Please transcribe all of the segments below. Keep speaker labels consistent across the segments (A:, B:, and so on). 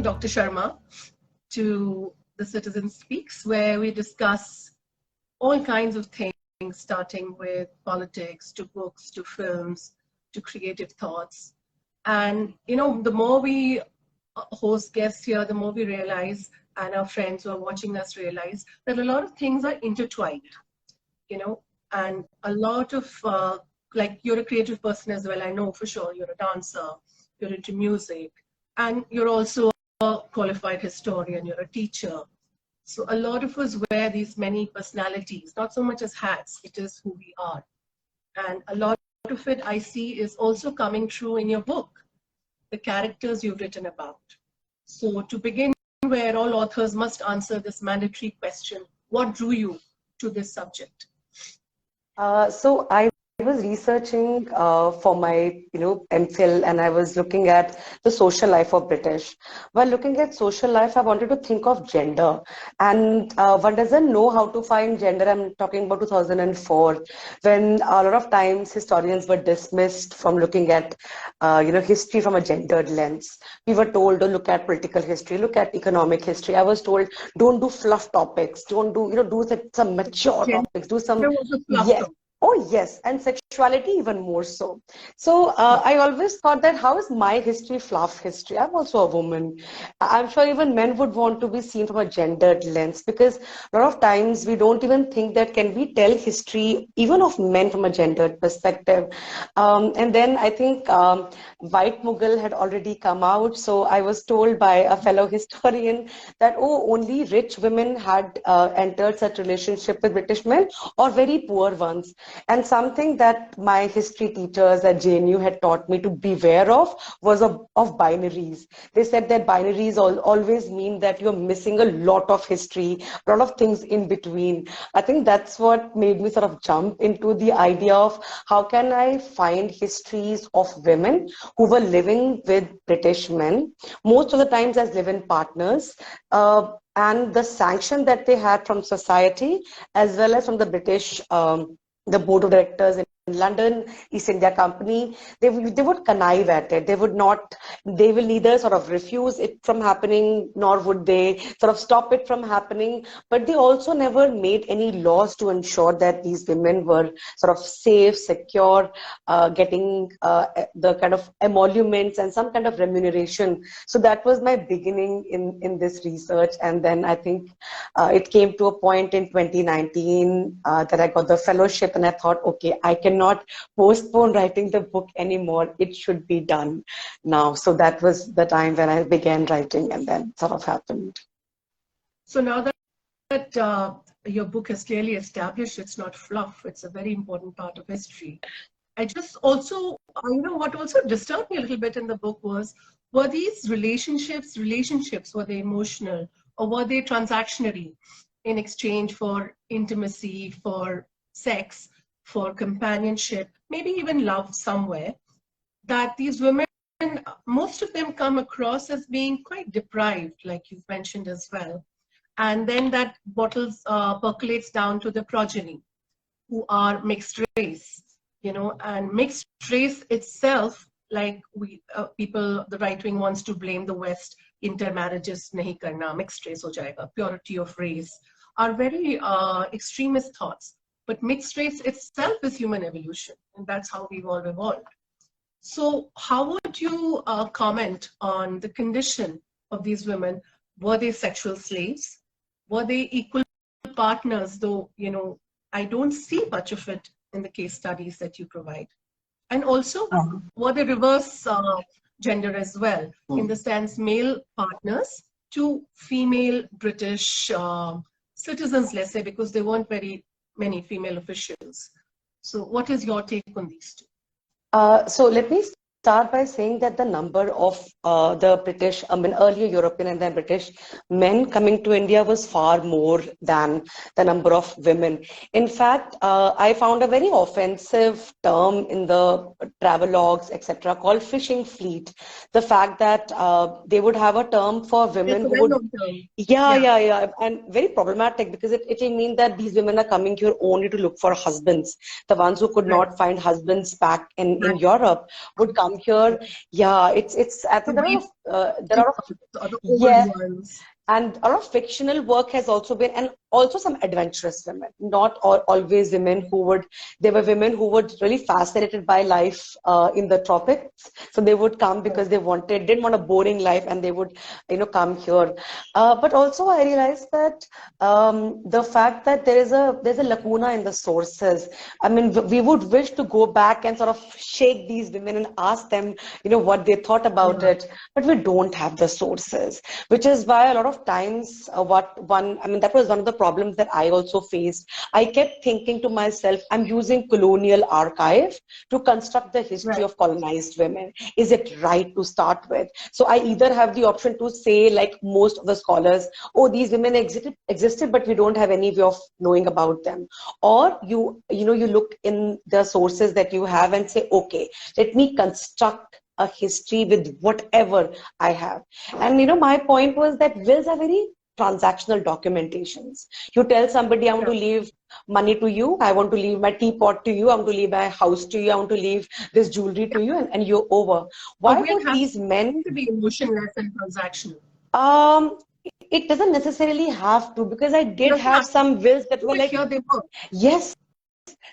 A: Dr. Sharma to the Citizen Speaks, where we discuss all kinds of things, starting with politics, to books, to films, to creative thoughts. And, the more we host guests here, the more we realize, and our friends who are watching us realize, that a lot of things are intertwined, and a lot of, like, you're a creative person as well, I know for sure. You're a dancer, you're into music, and you're also a qualified historian, you're a teacher. So a lot of us wear these many personalities, not so much as hats, it is who we are. And a lot of it I see is also coming true in your book, the characters you've written about. So to begin, where all authors must answer this mandatory question, what drew you to this subject?
B: So I was researching for my, MPhil, and I was looking at the social life of British. While looking at social life, I wanted to think of gender, and one doesn't know how to find gender. I'm talking about 2004, when a lot of times historians were dismissed from looking at, history from a gendered lens. We were told to look at political history, look at economic history. I was told, don't do fluff topics, don't do, do some mature topics, do some, yes. Oh, yes, and sexuality even more so. So I always thought that how is my history fluff history? I'm also a woman. I'm sure even men would want to be seen from a gendered lens, because a lot of times we don't even think that can we tell history even of men from a gendered perspective. And then I think White Mughal had already come out. So I was told by a fellow historian that, oh, only rich women had entered such relationship with British men, or very poor ones. And something that my history teachers at JNU had taught me to beware of was of binaries. They said that binaries always mean that you're missing a lot of history, a lot of things in between. I think that's what made me sort of jump into the idea of how can I find histories of women who were living with British men, most of the times as live-in partners, and the sanction that they had from society as well as from the British the board of directors in London, East India Company. They would connive at it. They will neither sort of refuse it from happening, nor would they sort of stop it from happening. But they also never made any laws to ensure that these women were sort of safe, secure, getting the kind of emoluments and some kind of remuneration. So that was my beginning in this research. And then I think it came to a point in 2019 that I got the fellowship, and I thought, okay, I cannot postpone writing the book anymore. It should be done now. So that was the time when I began writing, and then sort of happened.
A: So now that your book has clearly established it's not fluff, it's a very important part of history. I just also, what also disturbed me a little bit in the book was, were these relationships, were they emotional, or were they transactionary in exchange for intimacy, for sex, for companionship, maybe even love somewhere, that these women, most of them come across as being quite deprived, like you've mentioned as well. And then that percolates down to the progeny, who are mixed race, and mixed race itself, like the right wing wants to blame the West, intermarriages nahi karna, mixed race ho jayega, purity of race, are very extremist thoughts. But mixed race itself is human evolution, and that's how we've all evolved. So how would you comment on the condition of these women? Were they sexual slaves? Were they equal partners? Though, I don't see much of it in the case studies that you provide. And also, were they reverse gender as well, in the sense male partners to female British citizens, let's say, because there weren't very many female officials. So what is your take on these two?
B: So let me start by saying that the number of the British, earlier European and then British men coming to India was far more than the number of women. In fact, I found a very offensive term in the travelogues, etc., called fishing fleet. The fact that they would have a term for women who would, yeah, and very problematic, because it will mean that these women are coming here only to look for husbands. The ones who could not find husbands back in Europe would come here. Yeah, it's I think there are there are,
A: Or the old
B: yeah,
A: ones.
B: and a lot of fictional work has also been, and also some adventurous women, not always women who would, there were women who were really fascinated by life in the tropics. So they would come because they didn't want a boring life, and they would, come here. But also I realized that the fact that there's a lacuna in the sources. I mean, we would wish to go back and sort of shake these women and ask them, what they thought about
A: Yeah.
B: it, but we don't have the sources, which is why a lot of times that was one of the problems that I also faced. I kept thinking to myself, I'm using colonial archive to construct the history
A: Right.
B: of colonized women. Is it right to start with? So I either have the option to say, like most of the scholars, oh, these women existed, but we don't have any way of knowing about them. Or you look in the sources that you have and say, okay, let me construct a history with whatever I have. And my point was that wills are very transactional documentations. You tell somebody, I want
A: Yeah.
B: to leave money to you, I want to leave my teapot to you, I want to leave my house to you, I want to leave this jewelry to you, and you're over.
A: A
B: Why
A: will
B: would
A: has
B: these men?
A: to be emotionless and transactional.
B: Um, it doesn't necessarily have to, because I
A: It
B: did
A: doesn't
B: have
A: have to,
B: some wills that were
A: but
B: like,
A: here they were.
B: yes,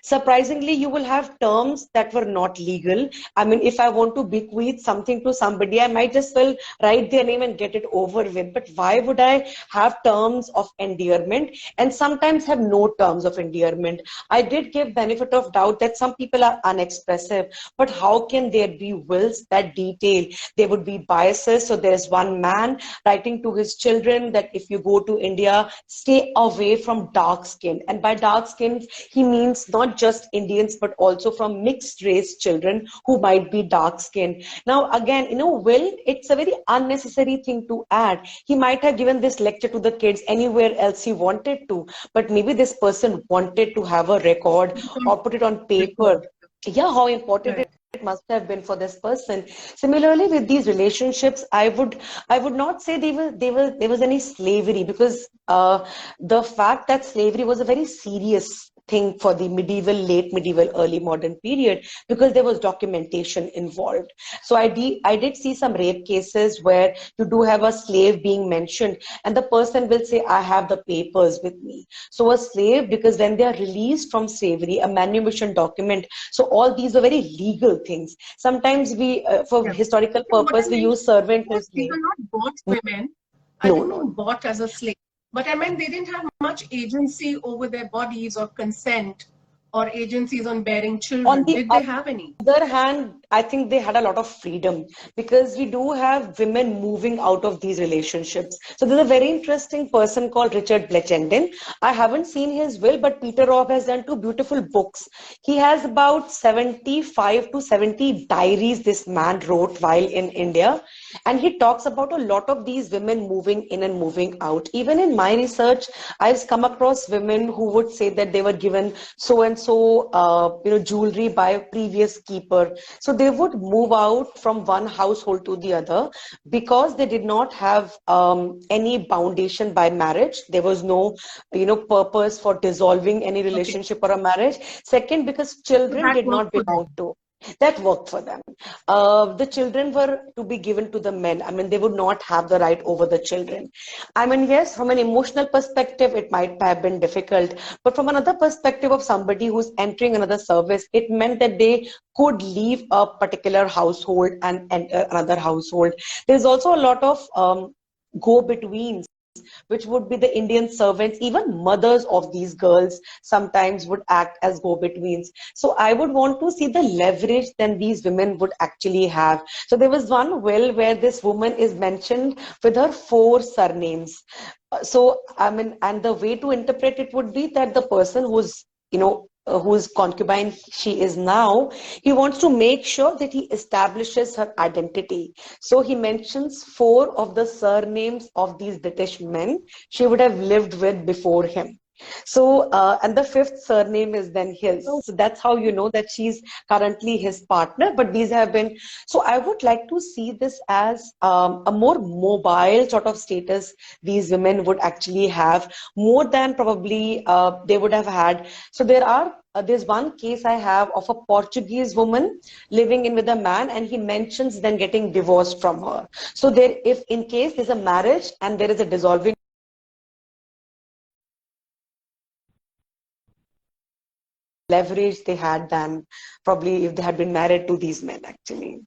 B: surprisingly, you will have terms that were not legal. I mean, if I want to bequeath something to somebody, I might just well write their name and get it over with. But why would I have terms of endearment and sometimes have no terms of endearment? I did give benefit of doubt that some people are unexpressive, but how can there be wills that detail? There would be biases. So there's one man writing to his children that if you go to India, stay away from dark skin. And by dark skin, he means not just Indians, but also from mixed race children who might be dark skinned. Now, again, will, it's a very unnecessary thing to add. He might have given this lecture to the kids anywhere else he wanted to, but maybe this person wanted to have a record or put it on paper.
A: Record.
B: Yeah, how important
A: Right.
B: it must have been for this person. Similarly, with these relationships, I would not say there was any slavery, because the fact that slavery was a very serious thing for the late medieval, early modern period, because there was documentation involved. So I did see some rape cases where you do have a slave being mentioned, and the person will say, I have the papers with me. So a slave, because when they are released from slavery, a manumission document. So all these are very legal things. Sometimes we, for
A: Yeah.
B: historical
A: So what I
B: purpose, we
A: mean
B: use servant
A: was
B: as
A: these
B: slave.
A: are not bought women. I
B: No,
A: didn't
B: no.
A: mean bought as a slave, but I meant they didn't have much agency over their bodies or consent or agencies on bearing
B: On
A: children.
B: the
A: Did they have any?
B: other hand, I think they had a lot of freedom, because we do have women moving out of these relationships. So there's a very interesting person called Richard Bletchendon. I haven't seen his will, but Peter Robb has done two beautiful books. He has about 75 to 70 diaries this man wrote while in India. And he talks about a lot of these women moving in and moving out. Even in my research, I've come across women who would say that they were given so and so, jewelry by a previous keeper. So they would move out from one household to the other because they did not have any foundation by marriage. There was no, purpose for dissolving any
A: Okay.
B: relationship or a marriage. Second, because
A: So
B: children
A: that
B: did
A: worked
B: not
A: for them.
B: belong to. That worked for them. The children were to be given to the men. I mean, they would not have the right over the children. I mean, yes, from an emotional perspective, it might have been difficult. But from another perspective of somebody who's entering another service, it meant that they could leave a particular household and enter another household. There's also a lot of go-betweens, which would be the Indian servants. Even mothers of these girls sometimes would act as go-betweens. So I would want to see the leverage that these women would actually have. So there was one will where this woman is mentioned with her 4 surnames. So, I mean, and the way to interpret it would be that the person whose concubine she is now, he wants to make sure that he establishes her identity. So he mentions 4 of the surnames of these British men she would have lived with before him. So, and the 5th surname is then his.
A: So
B: So that's how you know that she's currently his partner. But these have been, so I would like to see this as a more mobile sort of status these women would actually have, more than probably they would have had. So there are there's one case I have of a Portuguese woman living in with a man, and he mentions then getting divorced from her. So there, if in case there's a marriage and there is a dissolving leverage they had than probably if they had been married to these men actually.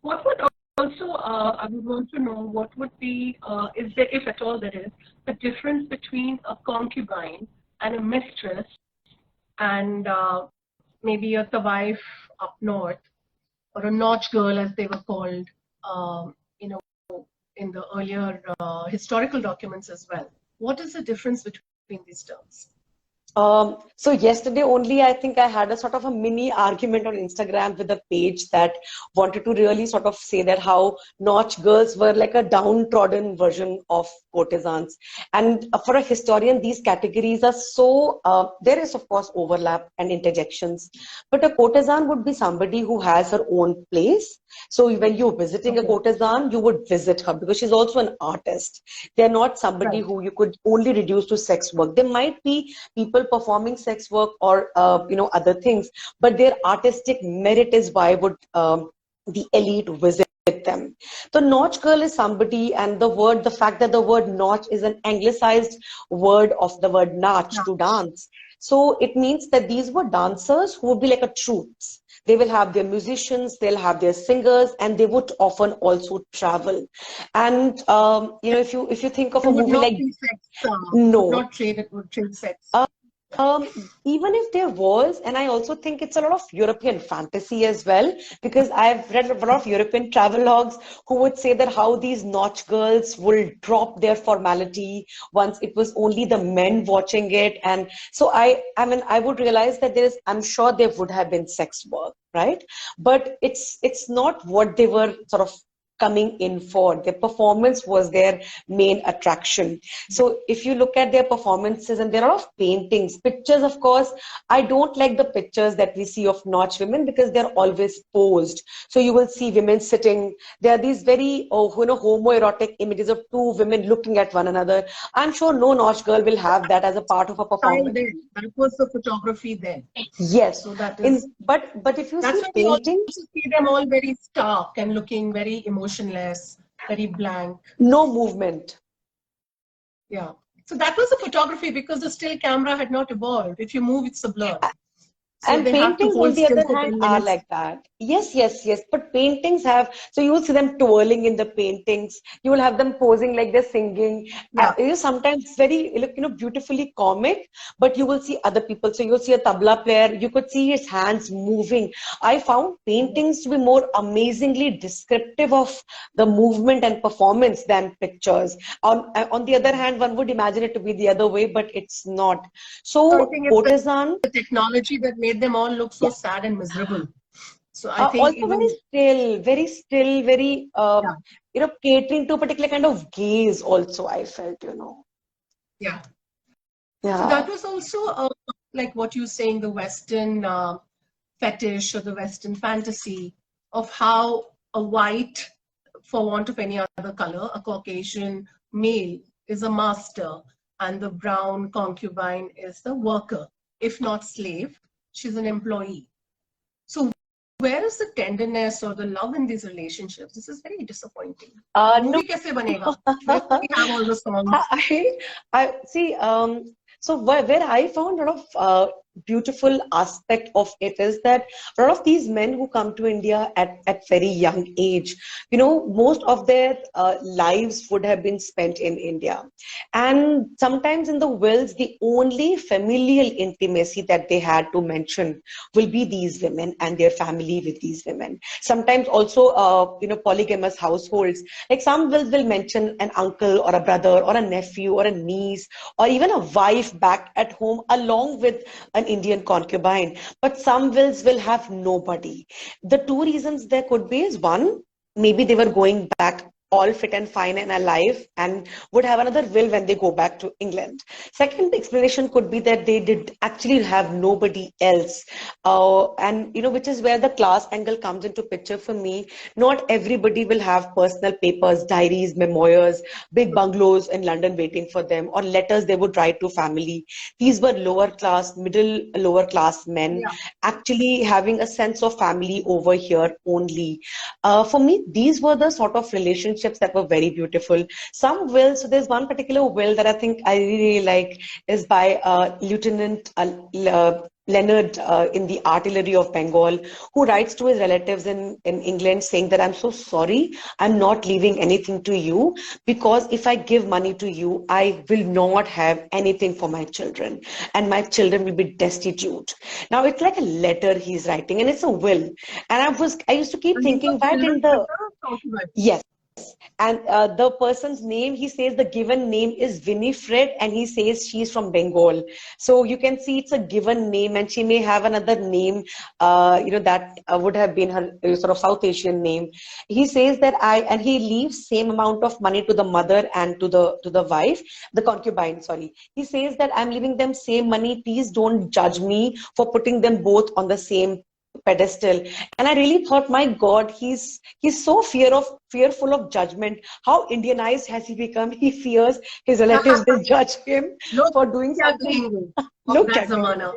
A: What would also, I would want to know, what would be, is there, if at all there is, the difference between a concubine and a mistress and maybe a wife up north, or a Nautch girl as they were called, you know, in the earlier historical documents as well. What is the difference between these terms?
B: So yesterday only, I think I had a sort of a mini argument on Instagram with a page that wanted to really sort of say that how Nautch girls were like a downtrodden version of courtesans. And for a historian, these categories are so, there is of course overlap and interjections, but a courtesan would be somebody who has her own place. So when you're visiting a courtesan, you would visit her because she's also an artist. They're not somebody who you could only reduce to sex work. There might be people performing sex work or other things, but their artistic merit is why would the elite visit them. The Nautch girl is somebody, and the fact that the word Nautch is an anglicized word of the word Nautch, to dance. So it means that these were dancers who would be like a troops. They will have their musicians, they'll have their singers, and they would often also travel. And if you think of a movie like
A: no, not trade, it would trade sex.
B: Even if there was, and I also think it's a lot of European fantasy as well, because I've read a lot of European travelogues who would say that how these Nautch girls will drop their formality once it was only the men watching it. And so I mean, I would realize that I'm sure there would have been sex work, right? But it's not what they were sort of coming in for. Their performance was their main attraction. So if you look at their performances, and there are a lot of paintings, pictures, of course, I don't like the pictures that we see of Nautch women because they're always posed. So you will see women sitting. There are these very homoerotic images of two women looking at one another. I'm sure no Nautch girl will have that as a part of a performance.
A: That was the photography then.
B: Yes.
A: So that is.
B: But if you see
A: paintings,
B: also
A: see them all very stark and looking very emotionless, very blank.
B: No movement.
A: Yeah. So that was the photography because the still camera had not evolved. If you move, it's a blur. So
B: and paintings, on the other hand, are like that. Yes. But paintings have, so you will see them twirling in the paintings. You will have them posing like they're singing. Yeah. Sometimes very, beautifully comic, but you will see other people. So you'll see a tabla player. You could see his hands moving. I found paintings to be more amazingly descriptive of the movement and performance than pictures. On the other hand, one would imagine it to be the other way, but it's not. So courtesan,
A: the technology that made them all look so sad and miserable. So I think
B: also very still, very catering to a particular kind of gaze. Also, I felt,
A: Yeah. So that was also like what you're saying, the Western fetish or the Western fantasy of how a white, for want of any other color, a Caucasian male is a master, and the brown concubine is the worker, if not slave. She's an employee. So where is the tenderness or the love in these relationships? This is very disappointing. Movie kaise banega? We have all the songs.
B: I see. So where I found a lot of beautiful aspect of it is that a lot of these men who come to India at very young age, most of their lives would have been spent in India. And sometimes in the wills, the only familial intimacy that they had to mention will be these women and their family with these women. Sometimes also, polygamous households, like some wills will mention an uncle or a brother or a nephew or a niece or even a wife back at home along with an Indian concubine, but some wills will have nobody. The two reasons there could be is one, maybe they were going back all fit and fine and alive and would have another will when they go back to England. Second explanation could be that they did actually have nobody else. And, which is where the class angle comes into picture for me. Not everybody will have personal papers, diaries, memoirs, big bungalows in London waiting for them, or letters they would write to family. These were lower class, lower class men,
A: Yeah.
B: actually having a sense of family over here only. For me, these were the sort of relationships that were very beautiful. Some wills, so there's one particular will that I think I really like, is by Lieutenant Leonard in the Artillery of Bengal, who writes to his relatives in England saying that I'm so sorry, I'm not leaving anything to you, because if I give money to you, I will not have anything for my children and my children will be destitute. Now it's like a letter he's writing and it's a will. And I used to keep
A: And these
B: thinking
A: are
B: that in
A: children
B: the,
A: that are concubines.
B: yes. And the person's name, he says the given name is Winifred, and he says she's from Bengal. So you can see it's a given name, and she may have another name, that would have been her sort of South Asian name. He says that and he leaves same amount of money to the mother and to the wife, the concubine, sorry. He says that I'm leaving them same money. Please don't judge me for putting them both on the same pedestal. And I really thought, my God, he's so fearful of judgment. How Indianized has he become? He fears his relatives will judge him
A: Look
B: for doing
A: at
B: something.
A: the
B: Look
A: that
B: at him.
A: zamana.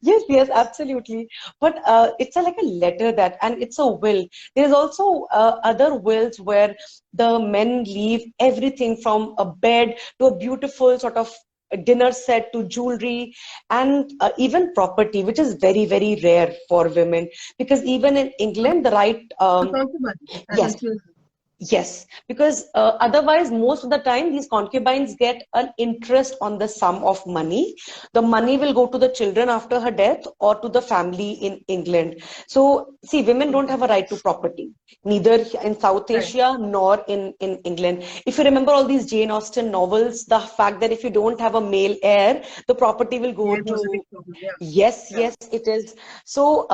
B: Yes, absolutely. But it's like a letter that, and it's a will. There's also other wills where the men leave everything from a bed to a beautiful sort of a dinner set to jewelry and even property, which is very, very rare for women, because even in England, the right,
A: The concubine, as in
B: yes,
A: children.
B: yes, because otherwise, most of the time, these concubines get an interest on the sum of money. The money will go to the children after her death or to the family in England. So, see, women don't have a right to property, neither in South
A: Right.
B: Asia nor in England. If you remember all these Jane Austen novels, the fact that if you don't have a male heir, the property will go
A: Yeah, it was a big
B: to,
A: problem. Yeah.
B: yes,
A: Yeah.
B: yes, it is. So,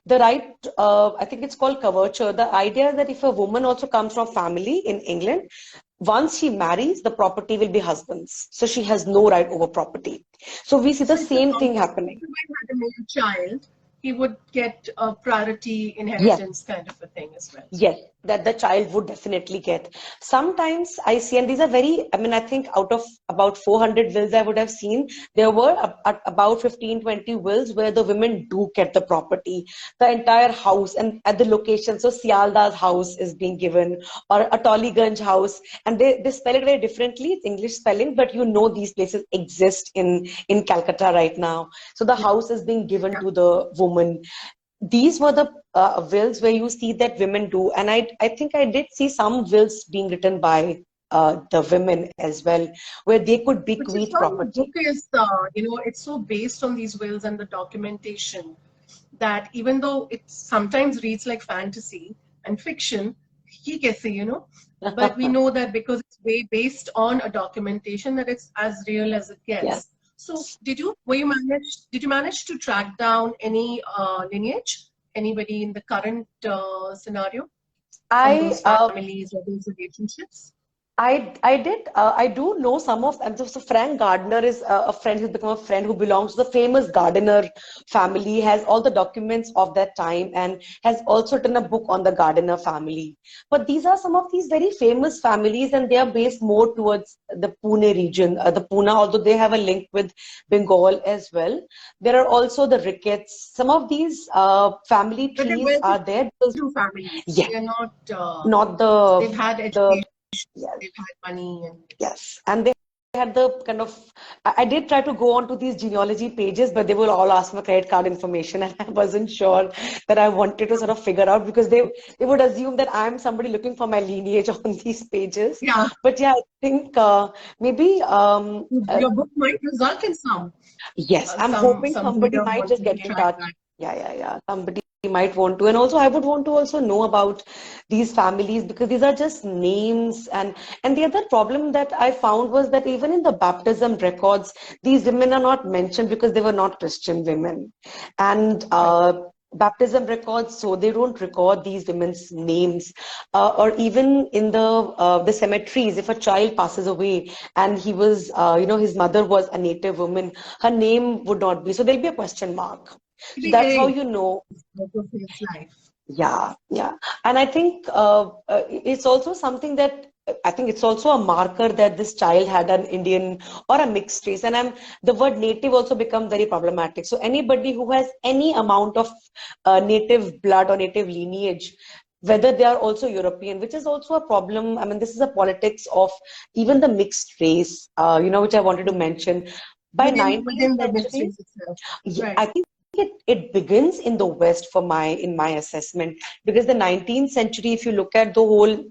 B: the right, I think it's called coverture. The idea that if a woman also comes from family in England, once she marries, the property will be husband's. So she has no right over property. So we see the
A: So if the
B: same thing happening.
A: concubine had a male child, he would get a priority
B: Yes.
A: inheritance kind of a thing as well.
B: Yes, that the child would definitely get. Sometimes I see, and these are very, I mean, I think out of about 400 wills I would have seen, there were about 15, 20 wills where the women do get the property, the entire house and at the location. So Sialda's house is being given, or Atoliganj house, and they spell it very differently. It's English spelling, but these places exist in Calcutta right now. So the
A: Yeah.
B: house is being given
A: Yeah.
B: to the woman. These were the wills where you see that women do, and I think I did see some wills being written by the women as well, where they could
A: Which is
B: bequeath
A: why the book
B: property.
A: is, it's so based on these wills and the documentation that even though it sometimes reads like fantasy and fiction, he kaise, but we know that because it's based on a documentation that it's as real as it
B: Yeah.
A: gets. So, did you manage to track down any lineage, anybody in the current scenario on
B: I
A: those families or those relationships?
B: I did I do know some of them. So Frank Gardner is a friend who's become a friend who belongs to the famous Gardner family, has all the documents of that time and has also written a book on the Gardner family. But these are some of these very famous families, and they are based more towards the Pune region, the Pune, although they have a link with Bengal as well. There are also the Ricketts. Some of these family
A: But they're
B: trees are there because,
A: well-to-do families.
B: yeah,
A: They're not.
B: not
A: They've had
B: the
A: education.
B: yes.
A: They've had money, and
B: Yes, and they had the kind of. I did try to go onto these genealogy pages, but they will all ask for credit card information, and I wasn't sure that I wanted to sort of figure out, because they would assume that I'm somebody looking for my lineage on these pages.
A: yeah,
B: But yeah, I think maybe
A: your book might result in
B: yes, I'm hoping
A: some
B: somebody
A: reader
B: might just
A: wanting to
B: get in
A: track
B: touch.
A: that.
B: Yeah. Somebody might want to. And also, I would want to also know about these families, because these are just names. And the other problem that I found was that even in the baptism records, these women are not mentioned because they were not Christian women. And baptism records, so they don't record these women's names. Or even in the cemeteries, if a child passes away and he was, his mother was a native woman, her name would not be. So there'll be a question mark. So
A: The
B: that's how
A: age
B: you know.
A: of his life.
B: Yeah, yeah. And I think it's also something that I think it's also a marker that this child had an Indian or a mixed race. And the word native also become very problematic. So anybody who has any amount of native blood or native lineage, whether they are also European, which is also a problem. I mean, this is a politics of even the mixed race, which I wanted to mention. By
A: Within
B: 19th
A: the
B: century,
A: mysteries itself.
B: yeah,
A: Right.
B: I think it begins in the West in my assessment, because the 19th century, if you look at the whole,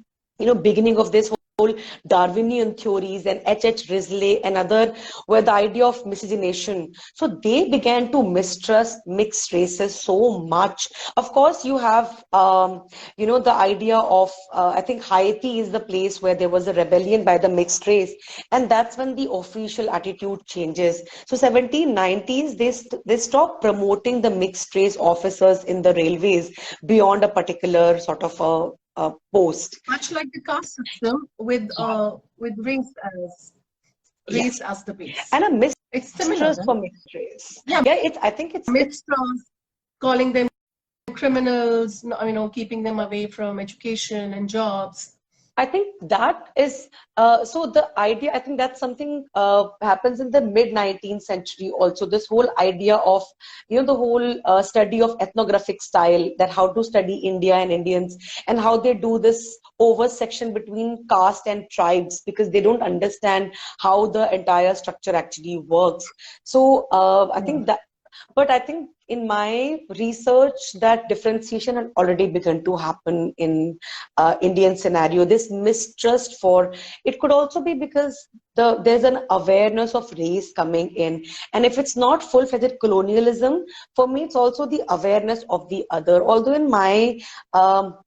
B: beginning of this whole Darwinian theories and H. Risley and other, were the idea of miscegenation. So they began to mistrust mixed races so much. Of course, you have, the idea of, I think Haiti is the place where there was a rebellion by the mixed race. And that's when the official attitude changes. So 1790s, they stopped promoting the mixed race officers in the railways beyond a particular sort of a post.
A: Much like the caste system with
B: Yeah.
A: race as the base.
B: And a
A: It's similar,
B: mistrust
A: right?
B: for mixed race.
A: Yeah,
B: Yeah, I think it's
A: mistrust, calling them criminals, keeping them away from education and jobs.
B: I think that is, so the idea, I think that's something happens in the mid 19th century also. This whole idea of, the whole study of ethnographic style, that how to study India and Indians, and how they do this oversection between caste and tribes, because they don't understand how the entire structure actually works. So I think that, but I think in my research, that differentiation had already begun to happen in Indian scenario. This mistrust for, it could also be because there's an awareness of race coming in. And if it's not full-fledged colonialism, for me, it's also the awareness of the other. Although in my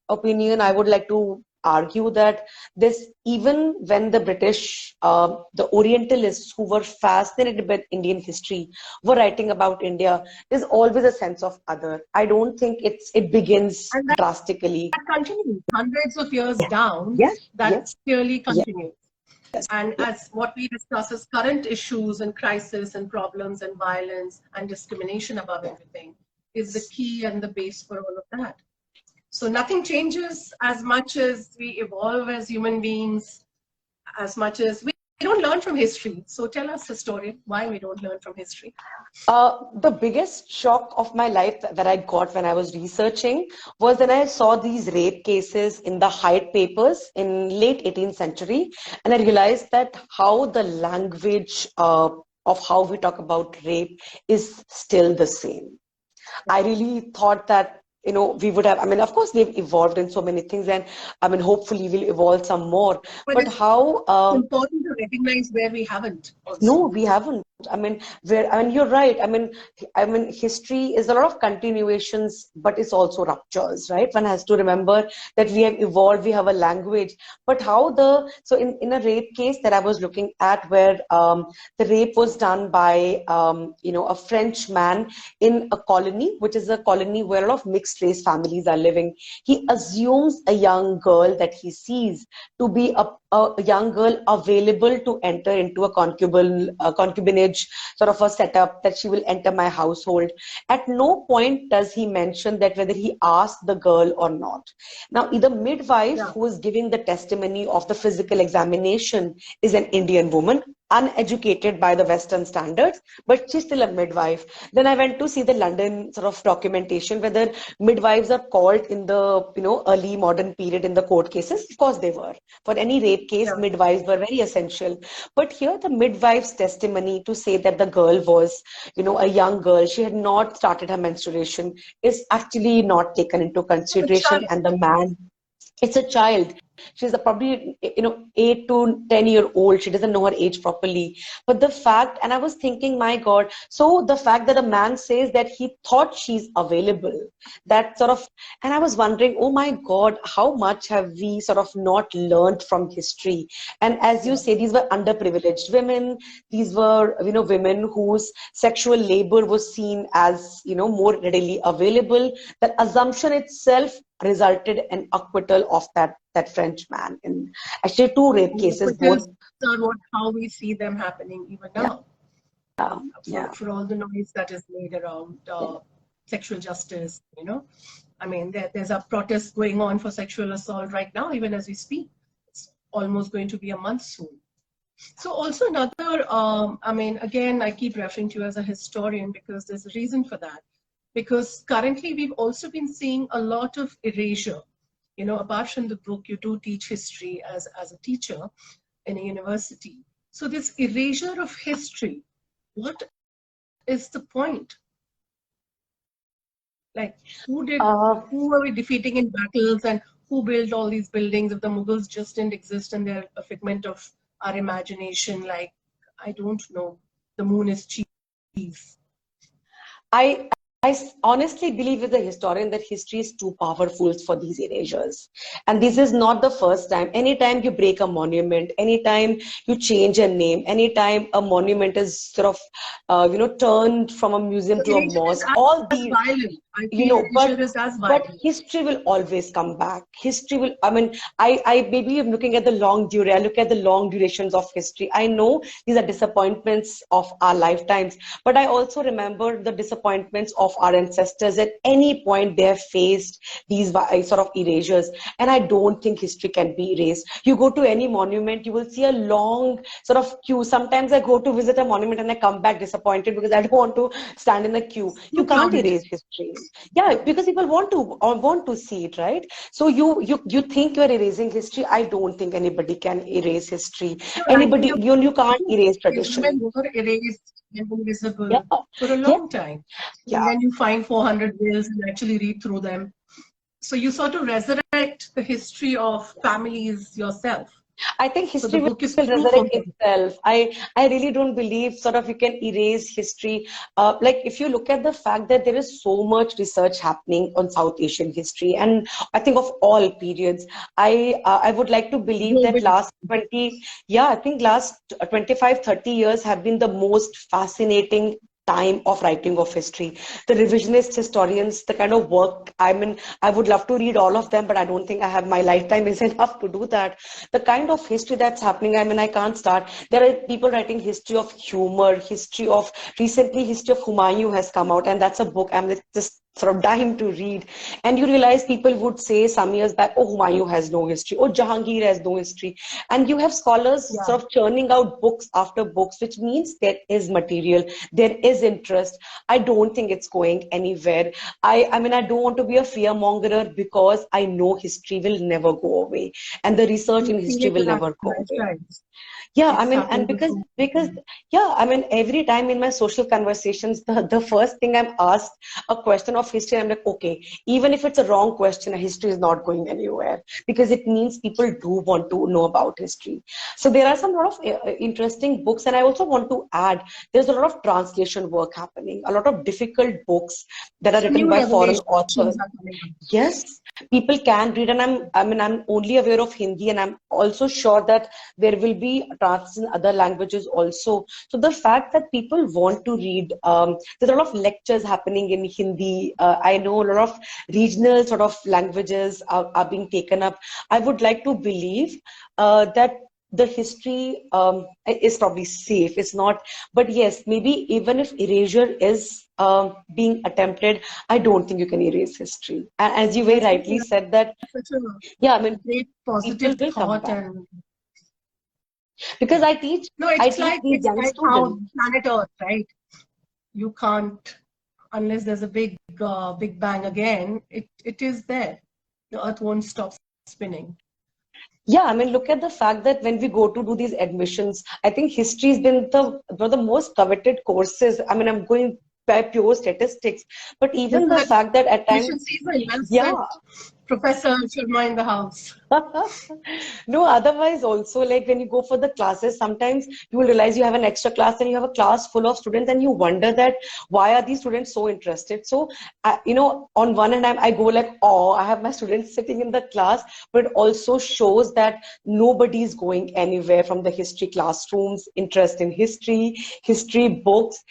B: opinion, I would like to argue that this, even when the British, the Orientalists who were fascinated with Indian history were writing about India, there's always a sense of other. I don't think it begins
A: And
B: drastically.
A: that continues hundreds of years
B: Yeah.
A: down,
B: Yes,
A: that
B: yes,
A: clearly
B: yes,
A: continues.
B: yes,
A: And
B: yes.
A: as what we discuss as current issues and crisis and problems and violence and discrimination above everything is the key and the base for all of that. So nothing changes as much as we evolve as human beings, as much as we don't learn from history. So tell us, historian, why we don't learn from history.
B: The biggest shock of my life that I got when I was researching was when I saw these rape cases in the Hyde papers in late 18th century, and I realized that how the language of how we talk about rape is still the same. I really thought that, we would have, I mean, of course, they've evolved in so many things, and I mean, hopefully we'll evolve some more.
A: But
B: But
A: it's
B: how,
A: important to recognize where we haven't
B: no,
A: also.
B: we haven't. You're right. History is a lot of continuations, but it's also ruptures, right? One has to remember that we have evolved, we have a language, but so in a rape case that I was looking at, where the rape was done by, a French man in a colony, which is a colony where a lot of mixed race families are living. He assumes a young girl that he sees to be a young girl available to enter into a concubinage sort of a setup, that she will enter my household. At no point does he mention that whether he asked the girl or not. Now, the midwife
A: Yeah.
B: who is giving the testimony of the physical examination is an Indian woman, uneducated by the Western standards, but she's still a midwife. Then I went to see the London sort of documentation, whether midwives are called in the early modern period in the court cases. Of course they were. For any rape case,
A: Yeah.
B: midwives were very essential. But here the midwife's testimony to say that the girl was, a young girl, she had not started her menstruation, is actually not taken into
A: The
B: consideration.
A: child.
B: And the man, it's a child. She's a probably, 8 to 10 year old. She doesn't know her age properly. But the fact, and I was thinking, my God, so the fact that a man says that he thought she's available, that sort of, and I was wondering, oh my God, how much have we sort of not learned from history? And as you
A: Yeah.
B: say, these were underprivileged women. These were, women whose sexual labor was seen as, more readily available. That assumption itself resulted in acquittal of that French man in actually two rape
A: And the
B: cases, both.
A: quitters are how we see them happening even
B: Yeah,
A: now.
B: yeah,
A: For all the noise that is made around sexual justice, I mean, there's a protest going on for sexual assault right now, even as we speak. It's almost going to be a month soon. So also another, I mean, again, I keep referring to you as a historian because there's a reason for that. Because currently we've also been seeing a lot of erasure. Apart from the book, you do teach history as a teacher in a university. So this erasure of history, what is the point? Like, who are we defeating in battles, and who built all these buildings? If the Mughals just didn't exist and they're a figment of our imagination, like, I don't know, the moon is cheese.
B: I honestly believe as a historian that history is too powerful for these erasures. And this is not the first time. Anytime you break a monument, anytime you change a name, anytime a monument is sort of, turned from a museum to a
A: Erasure is
B: mosque, all
A: as
B: these,
A: violent. I feel erasure is as
B: but
A: violent.
B: history will always come back. History will, I mean, I maybe I'm looking at the long duration, I look at the long durations of history. I know these are disappointments of our lifetimes, but I also remember the disappointments of our ancestors. At any point they have faced these sort of erasures, and I don't think history can be erased. You go to any monument, you will see a long sort of queue. Sometimes I go to visit a monument and I come back disappointed because I don't want to stand in a queue. You
A: Too
B: can't
A: crowded.
B: erase history. Yeah, because people want to see it, right? So you think you're erasing history. I don't think anybody can erase history.
A: No,
B: Anybody, you can't erase
A: women
B: tradition.
A: were erased and
B: Yeah,
A: invisible for a
B: yeah,
A: long time. And
B: yeah.
A: then you find 400 bills and actually read through them. So you sort of resurrect the history of families yourself.
B: I think
A: So the
B: history will
A: book is proof
B: resurrect
A: of it.
B: itself. I really don't believe sort of you can erase history. Like if you look at the fact that there is so much research happening on South Asian history, and I think of all periods, I would like to believe that
A: Globally.
B: last 20, yeah, I think last 25, 30 years have been the most fascinating time of writing of history. The revisionist historians, the kind of work, I mean, I would love to read all of them, but I don't think I have, my lifetime is enough to do that. The kind of history that's happening, I mean, I can't start. There are people writing history of humor, recently history of Humayun has come out, and that's a book I'm just sort of dying to read. And you realize people would say some years back, oh, Humayun has no history, oh, Jahangir has no history. And you have scholars
A: Yeah.
B: sort of churning out books after books, which means there is material, there is interest. I don't think it's going anywhere. I mean, I don't want to be a fear mongerer because I know history will never go away. And the research
A: You
B: in
A: feel
B: history
A: it
B: will
A: in our
B: never go away.
A: lifetimes.
B: Yeah, I
A: It's
B: mean, and
A: happened
B: because
A: before.
B: yeah, I mean, every time in my social conversations, the first thing I'm asked a question of history, I'm like, okay, even if it's a wrong question, history is not going anywhere because it means people do want to know about history. So there are some lot of interesting books, and I also want to add, there's a lot of translation work happening, a lot of difficult books that are written
A: New
B: by foreign authors.
A: revelations are coming up.
B: Yes, people can read, and I'm only aware of Hindi, and I'm also sure that there will be translations in other languages also. So the fact that people want to read, there's a lot of lectures happening in Hindi. I know a lot of regional sort of languages are being taken up. I would like to believe that the history is probably safe. It's not, but yes, maybe even if erasure is being attempted, I don't think you can erase history. And as you very
A: Yes,
B: rightly said that,
A: such a
B: yeah, I mean,
A: great
B: people
A: positive
B: will come
A: thought.
B: back
A: And
B: because
A: yeah. No,
B: I teach these
A: it's
B: young
A: like how
B: students.
A: planet Earth, right? You can't, unless there's a big bang again, it is there. The Earth won't stop spinning.
B: Yeah, I mean, look at the fact that when we go to do these admissions, I think history has been one of the most coveted courses. I mean, I'm going by pure statistics, but
A: This
B: even
A: is
B: the
A: a
B: fact that at times,
A: admission season. Well
B: yeah,
A: said, Professor Sharma in the house.
B: No, otherwise also, like when you go for the classes, sometimes you will realize you have an extra class and you have a class full of students and you wonder that why are these students so interested? So, on one hand, I go like, oh, I have my students sitting in the class, but it also shows that nobody is going anywhere from the history classrooms, interest in history, history books.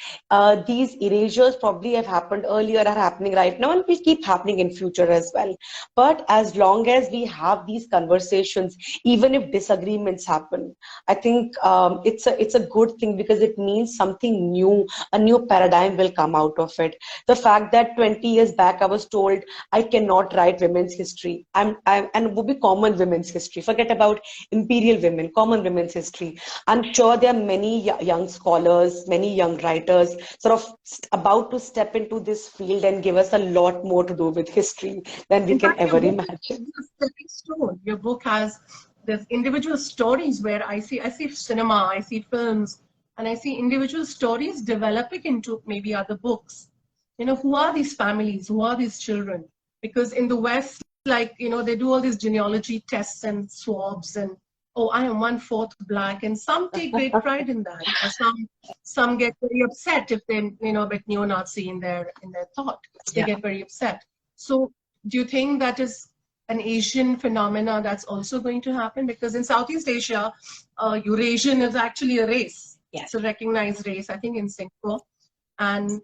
B: These erasures probably have happened earlier, are happening right now, and will keep happening in future as well. But as long as we have these conversations, even if disagreements happen, I think it's a good thing because it means something new, a new paradigm will come out of it. The fact that 20 years back I was told I cannot write women's history, and it would be common women's history. Forget about imperial women, common women's history. I'm sure there are many young scholars, many young writers, sort of about to step into this field and give us a lot more to do with history than we
A: In
B: can
A: fact,
B: ever
A: your book
B: imagine.
A: is a stepping stone. Your book has there's individual stories where I see cinema, I see films, and I see individual stories developing into maybe other books. Who are these families? Who are these children? Because in the West, like, they do all these genealogy tests and swabs and, oh, I am 1/4 black, and some take great pride in that. Some get very upset if they, a bit neo-Nazi in their thought. They
B: Yeah.
A: get very upset. So do you think that is an Asian phenomena that's also going to happen? Because in Southeast Asia, Eurasian is actually a race.
B: Yes.
A: It's a recognized race, I think, in Singapore. And,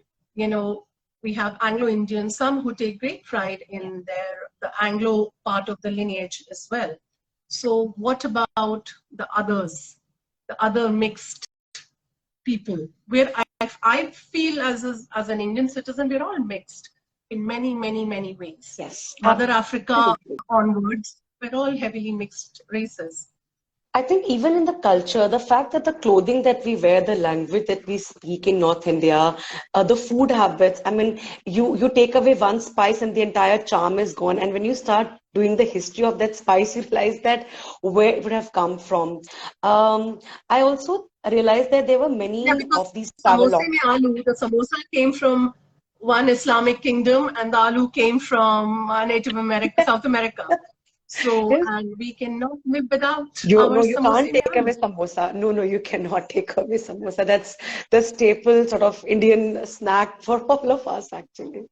A: we have Anglo-Indians, some who take great pride in the Anglo part of the lineage as well. So what about the others, the other mixed people? Where I feel as an Indian citizen, we're all mixed in many, many, many ways.
B: Yes.
A: Mother Africa
B: Absolutely.
A: onwards, we're all heavily mixed races.
B: I think even in the culture, the fact that the clothing that we wear, the language that we speak in North India, the food habits, I mean, you take away one spice and the entire charm is gone. And when you start doing the history of that spice, you realize that where it would have come from. I also realized that there were
A: Yeah,
B: many
A: because
B: of these
A: samosa
B: travelogues.
A: mein aloo, the samosa came from one Islamic kingdom and the aloo came from Native America, South America. So, and we cannot live without
B: You
A: our
B: no, you
A: samosa
B: can't
A: mein
B: take away
A: aloo.
B: samosa. No, you cannot take away samosa. That's the staple sort of Indian snack for all of us, actually.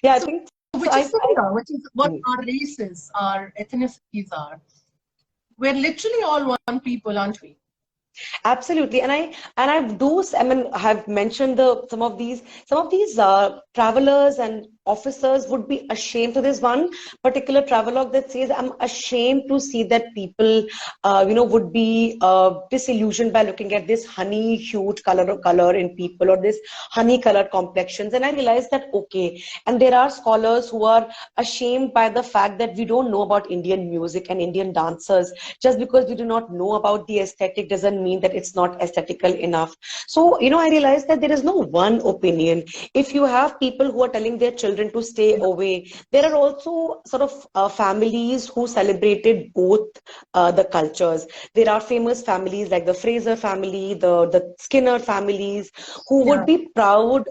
B: Yeah, I
A: So,
B: think so.
A: which is similar, which is what
B: Mm.
A: our races, our ethnicities are. We're literally all one people, aren't we?
B: Absolutely, and I do. I mean, I have mentioned some of these travelers and officers would be ashamed. So there's one particular travelogue that says, "I'm ashamed to see that people, would be disillusioned by looking at this honey-hued color in people or this honey-colored complexions." And I realized that okay, and there are scholars who are ashamed by the fact that we don't know about Indian music and Indian dancers. Just because we do not know about the aesthetic doesn't mean that it's not aesthetical enough. So, I realized that there is no one opinion. If you have people who are telling their children to stay away, there are also sort of families who celebrated both the cultures. There are famous families like the Fraser family, the Skinner families, who would
A: Yeah.
B: be proud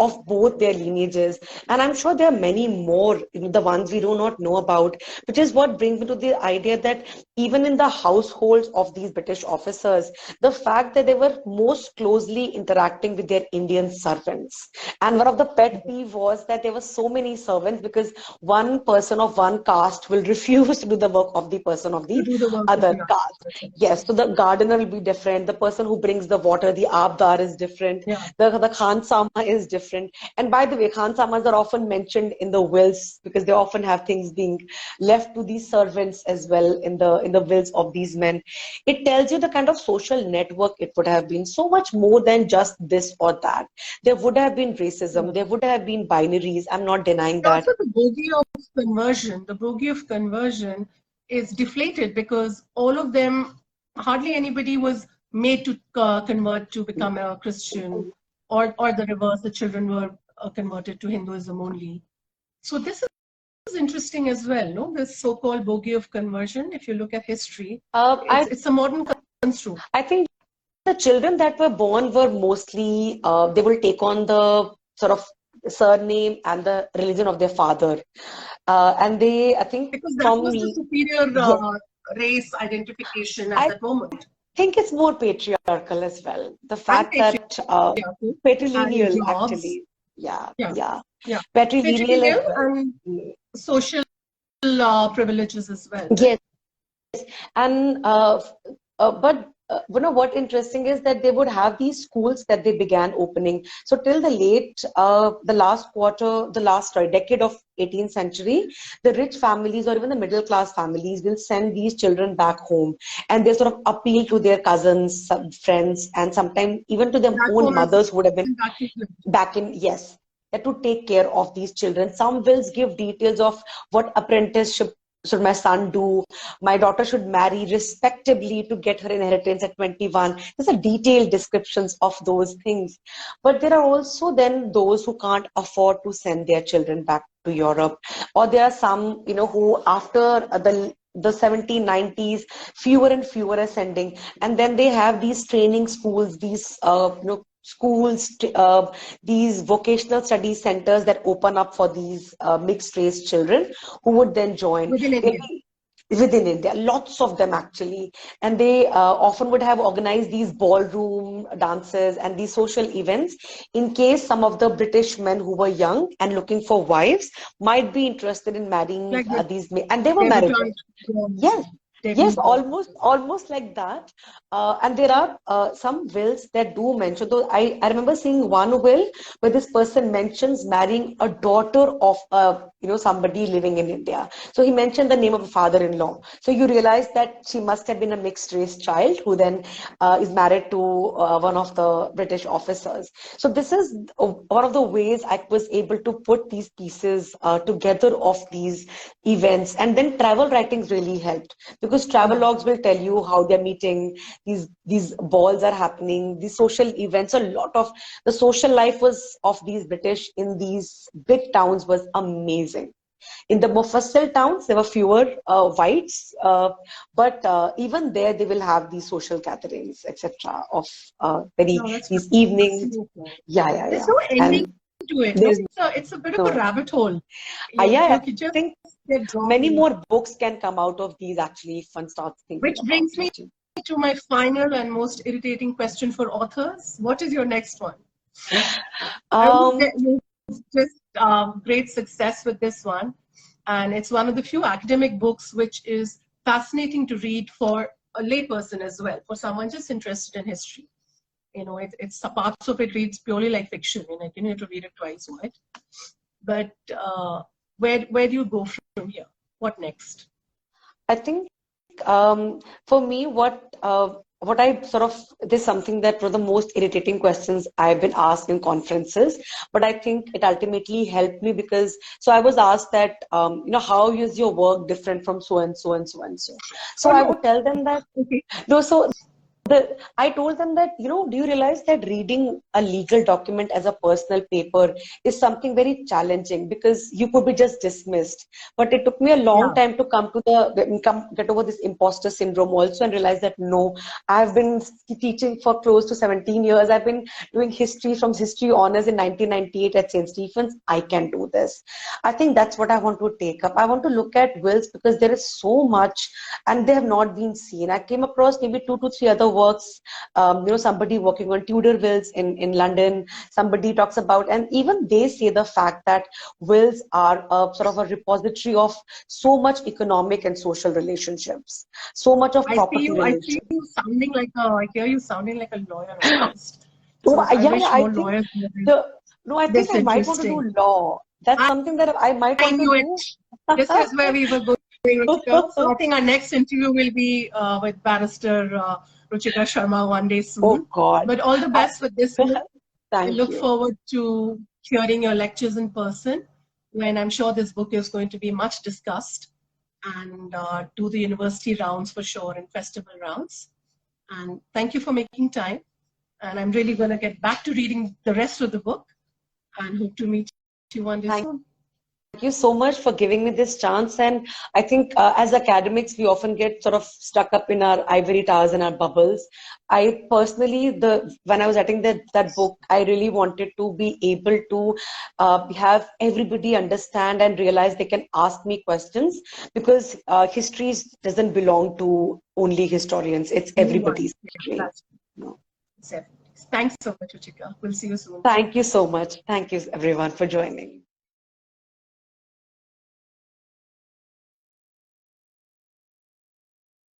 B: of both their lineages. And I'm sure there are many more, the ones we do not know about, which is what brings me to the idea that even in the households of these British officers, the fact that they were most closely interacting with their Indian servants. And one of the pet peeve was that there were so many servants because one person of one caste will refuse to do the work of the person of
A: To
B: the
A: do the work of
B: other
A: the
B: caste.
A: artist.
B: Yes, so the gardener will be different. The person who brings the water, the abdar, is different.
A: Yeah.
B: The Khan Sama is different. And by the way, Khan Samas are often mentioned in the wills because they often have things being left to these servants as well in the wills of these men. It tells you the kind of social network it would have been, so much more than just this or that. There would have been racism,
A: Yeah.
B: there would have been binaries. I'm not denying that.
A: Also, the bogey of conversion is deflated because all of them, hardly anybody was made to convert to become a Christian, or the reverse, the children were converted to Hinduism only. So this is interesting as well, no? This so-called bogey of conversion, if you look at history,
B: I
A: it's a modern construct.
B: I think the children that were born were mostly they will take on the sort of surname and the religion of their father. And they, I think,
A: Because that
B: from
A: was the superior
B: yes,
A: race identification at
B: I
A: that moment.
B: think it's more patriarchal as well. The
A: And
B: fact that
A: patriarchal and
B: patrilineal
A: jobs.
B: actually, yeah,
A: Yeah,
B: yeah,
A: yeah.
B: patrilineal as
A: Patrilineal
B: well.
A: and social privileges as well, right?
B: Yes, and but you know what interesting is that they would have these schools that they began opening. So till the late, the last quarter, the last sorry, decade of 18th century, the rich families or even the middle class families will send these children back home, and they sort of appeal to their cousins, some friends, and sometimes even to their
A: Back
B: own
A: home as
B: mothers who would have been
A: in back England.
B: back in, yes, that to take care of these children. Some wills give details of what apprenticeship should my son do, my daughter should marry respectably to get her inheritance at 21. There's a detailed descriptions of those things. But there are also then those who can't afford to send their children back to Europe, or there are some, you know, who after the 1790s, fewer and fewer are sending, and then they have these training schools, these you know, schools, these vocational study centers that open up for these mixed race children who would then join.
A: Within
B: They'll
A: India.
B: be within India, lots of them actually, and they often would have organized these ballroom dances and these social events in case some of the British men who were young and looking for wives might be interested in marrying
A: Like the
B: and they were married.
A: debutante balls,
B: Yes,
A: debut
B: yes,
A: balls.
B: almost like that. And there are some wills that do mention, though I remember seeing one will where this person mentions marrying a daughter of you know, somebody living in India. So he mentioned the name of a father-in-law. So you realize that she must have been a mixed race child who then is married to one of the British officers. So this is one of the ways I was able to put these pieces together of these events. And then travel writings really helped, because travel
A: Yeah.
B: logs will tell you how they're meeting, these balls are happening, these social events. A lot of the social life was of these British in these big towns was amazing. In the Mufassal towns, there were fewer whites, but even there they will have these social gatherings, etc. Of very
A: No, that's
B: these
A: fantastic.
B: evenings. Yeah, yeah,
A: There's
B: yeah.
A: no ending
B: And
A: to it. No,
B: there's
A: it's a bit of a
B: no,
A: rabbit hole.
B: yeah,
A: You could
B: I
A: just
B: think
A: get drawn
B: many
A: in.
B: more books can come out of these actually if one starts thinking
A: Which
B: about
A: brings me
B: it.
A: to my final and most irritating question for authors. What is your next one? I would
B: Um,
A: say you just great success with this one. And it's one of the few academic books which is fascinating to read for a layperson as well, for someone just interested in history. You know, it's parts of it reads purely like fiction. You know, you need to read it twice, right? But where do you go from here? What next?
B: I think for me, what I sort of, there's something that were the most irritating questions I've been asked in conferences, but I think it ultimately helped me because so I was asked that you know, how is your work different from so and so and so and so. So
A: Oh
B: I
A: no.
B: would tell them that
A: Okay.
B: no, so I told them that, you know, do you realize that reading a legal document as a personal paper is something very challenging because you could be just dismissed. But it took me a long
A: Yeah.
B: time to get over this imposter syndrome also and realize that no, I've been teaching for close to 17 years. I've been doing history from history honors in 1998 at St. Stephen's. I can do this. I think that's what I want to take up. I want to look at wills because there is so much and they have not been seen. I came across maybe 2 to 3 other works, you know, somebody working on Tudor wills in London, somebody talks about, and even they say the fact that wills are a sort of a repository of so much economic and social relationships, so much of property
A: I see
B: relations.
A: you sounding like I hear you sounding like a lawyer almost.
B: Oh,
A: So I
B: yeah, yeah,
A: wish
B: I
A: more
B: think
A: lawyers were
B: the, no, I think
A: this
B: I might want to
A: interesting.
B: do law. That's something that I might
A: I
B: want to
A: knew it.
B: do.
A: This is where we were going, Ruchika. So I think our next interview will be with Barrister Ruchika Sharma one day
B: Oh
A: soon.
B: God.
A: But all the
B: I,
A: best with this book. I
B: thank
A: look
B: you.
A: forward to hearing your lectures in person when I'm sure this book is going to be much discussed and do the university rounds for sure and festival rounds. And thank you for making time. And I'm really going to get back to reading the rest of the book and hope to meet you one day
B: Thank
A: soon.
B: you so much for giving me this chance. And I think as academics, we often get sort of stuck up in our ivory towers and our bubbles. I personally, when I was writing that book, I really wanted to be able to have everybody understand and realize they can ask me questions, because history doesn't belong to only historians. It's
A: Anyone.
B: everybody's
A: Yeah,
B: history.
A: that's Thanks so much, Ruchika. We'll see you soon.
B: Thank you so much. Thank you everyone for joining.